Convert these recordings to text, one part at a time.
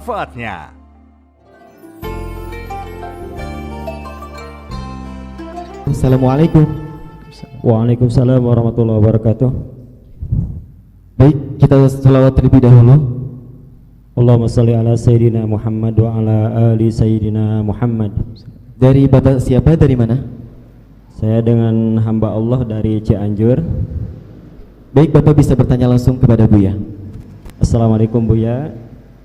manfaatnya. Assalamualaikum. Waalaikumsalam warahmatullahi wabarakatuh. Baik, kita selawat terlebih dahulu. Allahumma shalli ala Sayyidina Muhammad wa ala ali Sayyidina Muhammad. Dari Bapak siapa, dari mana? Saya dengan hamba Allah dari Cianjur. Baik, Bapak bisa bertanya langsung kepada Buya. Assalamualaikum Buya.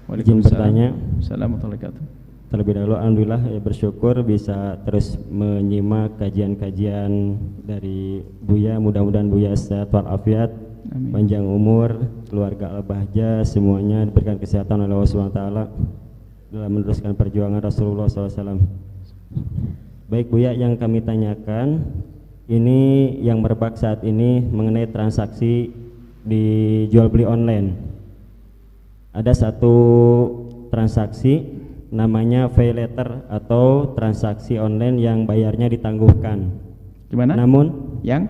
Izin bertanya. Assalamualaikum warahmatullahi wabarakatuh. Terlebih dahulu alhamdulillah ya, bersyukur bisa terus menyimak kajian-kajian dari Buya. Mudah-mudahan Buya sehat walafiat, panjang umur, keluarga al-bahjah semuanya diberikan kesehatan oleh Allah SWT dalam meneruskan perjuangan Rasulullah SAW. Baik Buya, yang kami tanyakan ini yang merebak saat ini mengenai transaksi di jual beli online. Ada satu transaksi namanya pay letter atau transaksi online yang bayarnya ditangguhkan. Gimana? Namun Yang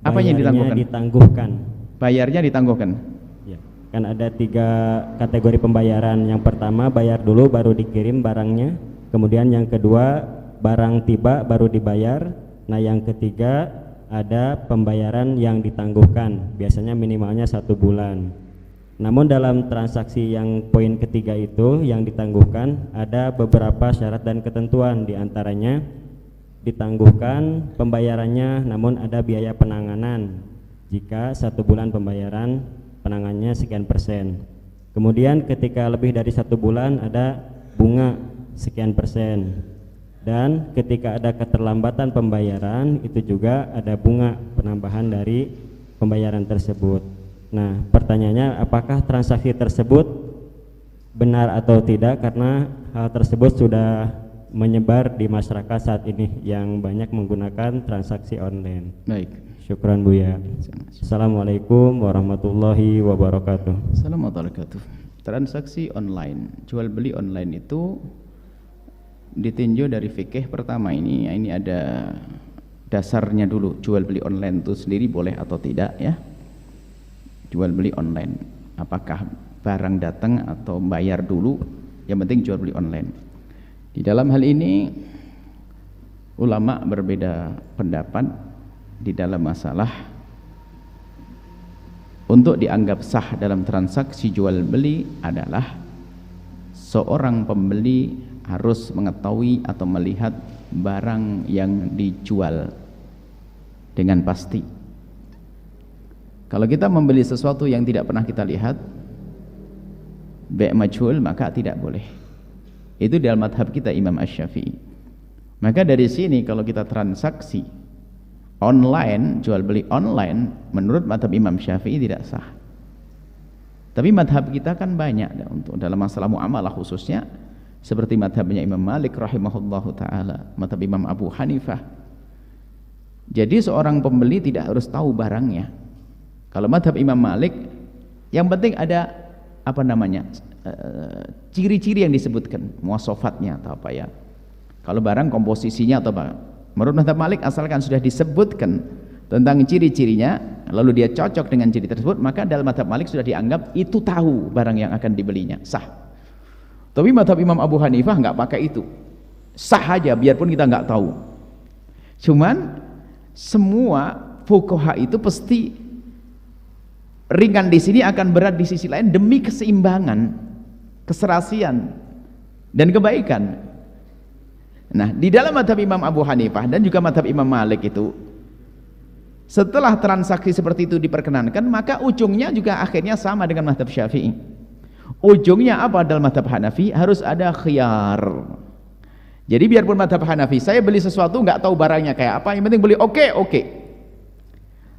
apanya bayarnya ditangguhkan? ditangguhkan. Bayarnya ditangguhkan. Ya, kan ada 3 kategori pembayaran. Yang pertama bayar dulu baru dikirim barangnya. Kemudian yang kedua barang tiba baru dibayar. Nah yang ketiga ada pembayaran yang ditangguhkan. Biasanya minimalnya 1 bulan. Namun dalam transaksi yang poin ketiga itu yang ditangguhkan ada beberapa syarat dan ketentuan, diantaranya ditangguhkan pembayarannya namun ada biaya penanganan jika 1 bulan pembayaran penanganannya sekian persen. Kemudian ketika lebih dari 1 bulan ada bunga sekian persen, dan ketika ada keterlambatan pembayaran itu juga ada bunga penambahan dari pembayaran tersebut. Nah pertanyaannya, apakah transaksi tersebut benar atau tidak, karena hal tersebut sudah menyebar di masyarakat saat ini yang banyak menggunakan transaksi online. Baik. Syukran Buya. Assalamualaikum warahmatullahi wabarakatuh. Assalamualaikum warahmatullahi wabarakatuh. Transaksi online, jual beli online itu ditinjau dari fikih pertama ini ada dasarnya dulu. Jual beli online itu sendiri boleh atau tidak ya? Jual beli online, apakah barang datang atau bayar dulu, yang penting jual beli online. Di dalam hal ini ulama berbeda pendapat di dalam masalah untuk dianggap sah dalam transaksi jual beli adalah seorang pembeli harus mengetahui atau melihat barang yang dijual dengan pasti. Kalau kita membeli sesuatu yang tidak pernah kita lihat, bai' majhul, maka tidak boleh. Itu dalam madhab kita Imam Asy-Syafi'i. Maka dari sini kalau kita transaksi online, jual beli online, menurut madhab Imam Syafi'i tidak sah. Tapi madhab kita kan banyak untuk dalam masalah muamalah khususnya, seperti madhabnya Imam Malik rahimahullahu ta'ala, madhab Imam Abu Hanifah. Jadi seorang pembeli tidak harus tahu barangnya. Kalau madhab Imam Malik, yang penting ada apa namanya, ciri-ciri yang disebutkan, muwasofatnya atau apa ya. Kalau barang komposisinya atau apa. Menurut madhab Malik, asalkan sudah disebutkan tentang ciri-cirinya, lalu dia cocok dengan ciri tersebut, maka dalam madhab Malik sudah dianggap itu tahu barang yang akan dibelinya, sah. Tapi madhab Imam Abu Hanifah nggak pakai itu, sah aja biarpun kita nggak tahu. Cuman semua fuqaha itu pasti ringan di sini akan berat di sisi lain demi keseimbangan, keserasian dan kebaikan. Nah, di dalam madhab Imam Abu Hanifah dan juga madhab Imam Malik itu, setelah transaksi seperti itu diperkenankan, maka ujungnya juga akhirnya sama dengan madhab Syafi'i. Ujungnya apa dalam madhab Hanafi? Harus ada khiyar. Jadi biarpun madhab Hanafi, saya beli sesuatu nggak tahu barangnya kayak apa, yang penting beli oke.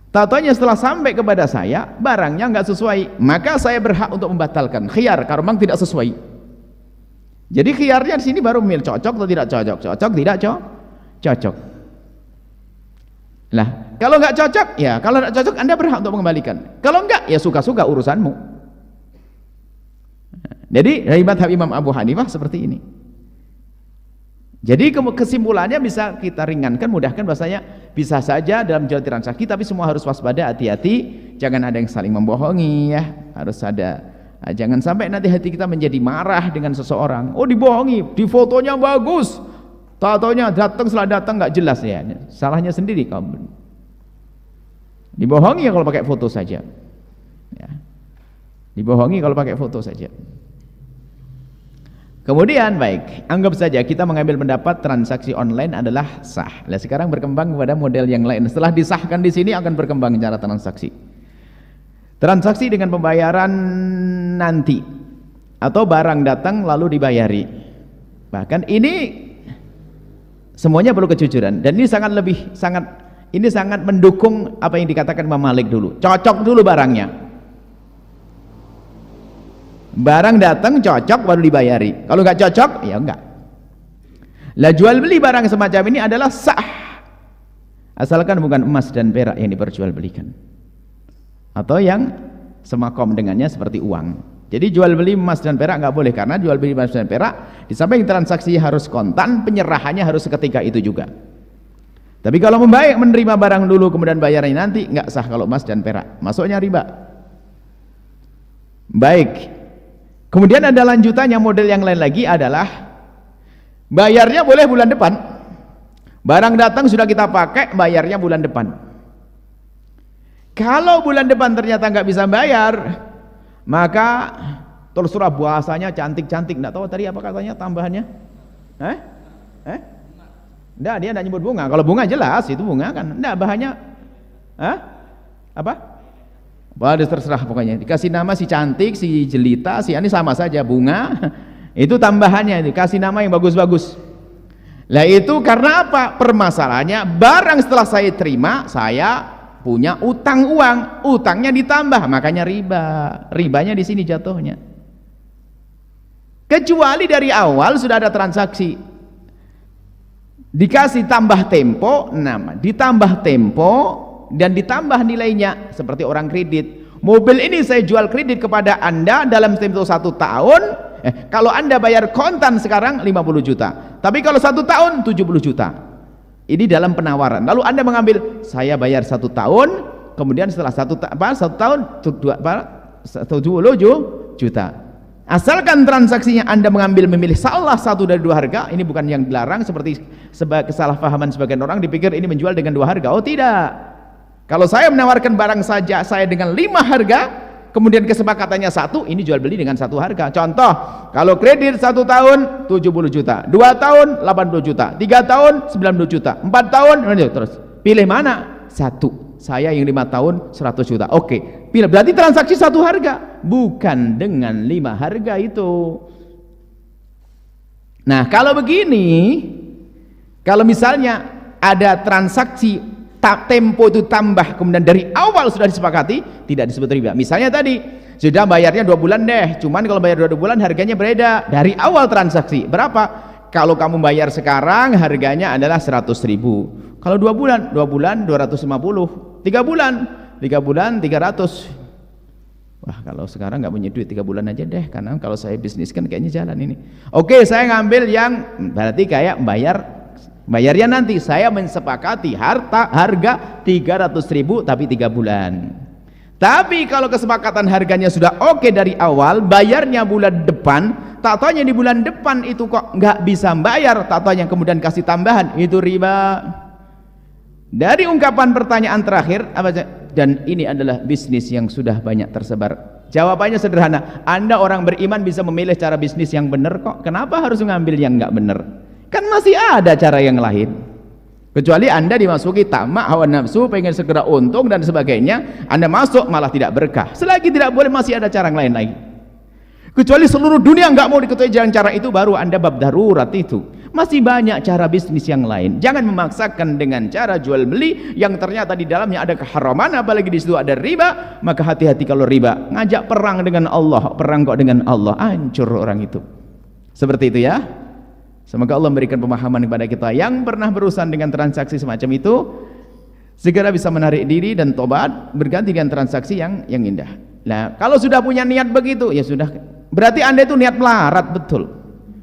Tatonya setelah sampai kepada saya, barangnya nggak sesuai, maka saya berhak untuk membatalkan. Khiyar, kalau memang tidak sesuai. Jadi khiyarnya di sini baru milih cocok atau tidak cocok, cocok tidak cocok. Nah, kalau nggak cocok, ya kalau nggak cocok Anda berhak untuk mengembalikan. Kalau enggak, ya suka-suka urusanmu. Jadi dari madhab Imam Abu Hanifah seperti ini. Jadi kesimpulannya bisa kita ringankan, mudahkan, bahasanya bisa saja dalam jual transaksi, tapi semua harus waspada, hati-hati, jangan ada yang saling membohongi ya, harus ada Nah, jangan sampai nanti hati kita menjadi marah dengan seseorang. Oh, dibohongi, di fotonya bagus, taunya datang, setelah datang nggak jelas ya. Salahnya sendiri kamu. Dibohongi ya kalau pakai foto saja. Ya. Dibohongi kalau pakai foto saja. Kemudian baik, anggap saja kita mengambil pendapat transaksi online adalah sah. Nah, sekarang berkembang kepada model yang lain. Setelah disahkan di sini akan berkembang cara transaksi. Transaksi dengan pembayaran nanti atau barang datang lalu dibayari. Bahkan ini semuanya perlu kejujuran dan ini sangat mendukung apa yang dikatakan Imam Malik dulu. Cocok dulu barangnya. Barang datang cocok baru dibayari. Kalau nggak cocok ya enggak. Lah jual beli barang semacam ini adalah sah. Asalkan bukan emas dan perak yang diperjualbelikan. Atau yang semakom dengannya seperti uang. Jadi jual beli emas dan perak nggak boleh, karena jual beli emas dan perak di samping transaksi harus kontan, penyerahannya harus seketika itu juga. Tapi kalau menerima barang dulu kemudian bayarnya nanti, nggak sah kalau emas dan perak, masuknya riba. Baik, kemudian ada lanjutannya, model yang lain lagi adalah bayarnya boleh bulan depan. Barang datang sudah kita pakai, bayarnya bulan depan. Kalau bulan depan ternyata nggak bisa bayar, maka terserah bahasanya cantik-cantik. Nggak tahu tadi apa katanya tambahannya? Nggak, dia nggak nyebut bunga. Kalau bunga jelas itu bunga kan. Nggak, bahannya apa? Wah, terserah pokoknya. Dikasih nama si cantik, si jelita, si ini sama saja bunga. Itu tambahannya, dikasih nama yang bagus-bagus. Lah itu karena apa? Permasalahannya barang setelah saya terima, saya punya utang uang, utangnya ditambah, makanya riba. Ribanya di sini jatuhnya. Kecuali dari awal sudah ada transaksi, dikasih tambah tempo, ditambah tempo dan ditambah nilainya, seperti orang kredit. Mobil ini saya jual kredit kepada Anda dalam tempo 1 tahun. Kalau Anda bayar kontan sekarang 50 juta, tapi kalau 1 tahun 70 juta. Ini dalam penawaran. Lalu Anda mengambil, saya bayar 1 tahun, kemudian setelah 1 tahun 70 juta. Asalkan transaksinya Anda memilih salah satu dari 2 harga, ini bukan yang dilarang seperti kesalahpahaman sebagian orang dipikir ini menjual dengan 2 harga. Oh tidak. Kalau saya menawarkan barang saja saya dengan 5 harga, kemudian kesepakatannya 1, ini jual beli dengan 1 harga. Contoh, kalau kredit 1 tahun 70 juta, 2 tahun 80 juta, 3 tahun 90 juta, 4 tahun terus. Pilih mana? 1. Saya yang 5 tahun 100 juta. Oke, pilih. Berarti transaksi 1 harga, bukan dengan 5 harga itu. Nah, kalau begini, kalau misalnya ada transaksi tempo itu tambah, kemudian dari awal sudah disepakati, tidak disebut riba. Misalnya tadi sudah bayarnya 2 bulan deh, cuman kalau bayar 2 bulan harganya beda dari awal transaksi. Berapa? Kalau kamu bayar sekarang harganya adalah 100.000. Kalau 2 bulan 250, 3 bulan 300. Wah, kalau sekarang nggak punya duit 3 bulan aja deh, karena kalau saya bisnis kan kayaknya jalan ini. Oke, saya ngambil yang berarti kayak bayarnya nanti saya mensepakati harga 300.000 tapi 3 bulan. Tapi kalau kesepakatan harganya sudah oke dari awal, bayarnya bulan depan, tak taunya di bulan depan itu kok nggak bisa bayar, tak taunya kemudian kasih tambahan, itu riba. Dari ungkapan pertanyaan terakhir, dan ini adalah bisnis yang sudah banyak tersebar. Jawabannya sederhana, Anda orang beriman bisa memilih cara bisnis yang benar kok. Kenapa harus mengambil yang nggak benar? Kan masih ada cara yang lain. Kecuali Anda dimasuki tamak, hawa nafsu, pengen segera untung dan sebagainya, Anda masuk malah tidak berkah. Selagi tidak boleh, masih ada cara yang lain lagi. Kecuali seluruh dunia nggak mau diketahui jalan cara itu, baru Anda bab darurat itu. Masih banyak cara bisnis yang lain. Jangan memaksakan dengan cara jual beli yang ternyata di dalamnya ada keharaman, apalagi di situ ada riba. Maka hati-hati kalau riba. Ngajak perang dengan Allah, perang kok dengan Allah, hancur orang itu. Seperti itu ya. Semoga Allah memberikan pemahaman kepada kita yang pernah berurusan dengan transaksi semacam itu, segera bisa menarik diri dan tobat, berganti dengan transaksi yang indah. Nah, kalau sudah punya niat begitu, ya sudah. Berarti Anda itu niat melarat betul.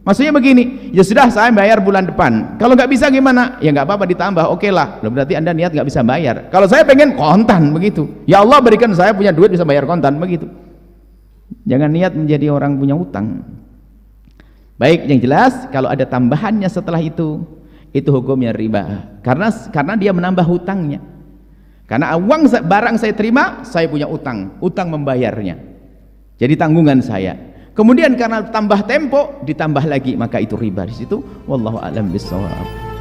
Maksudnya begini, ya sudah saya bayar bulan depan. Kalau nggak bisa gimana? Ya nggak apa-apa ditambah, oke lah. Berarti Anda niat nggak bisa bayar. Kalau saya pengen kontan begitu, ya Allah berikan saya punya duit bisa bayar kontan begitu. Jangan niat menjadi orang punya utang. Baik, yang jelas kalau ada tambahannya setelah itu hukumnya riba. Karena dia menambah hutangnya. Karena barang saya terima, saya punya utang membayarnya. Jadi tanggungan saya. Kemudian karena tambah tempo ditambah lagi, maka itu riba. Di situ wallahu a'lam bishawab.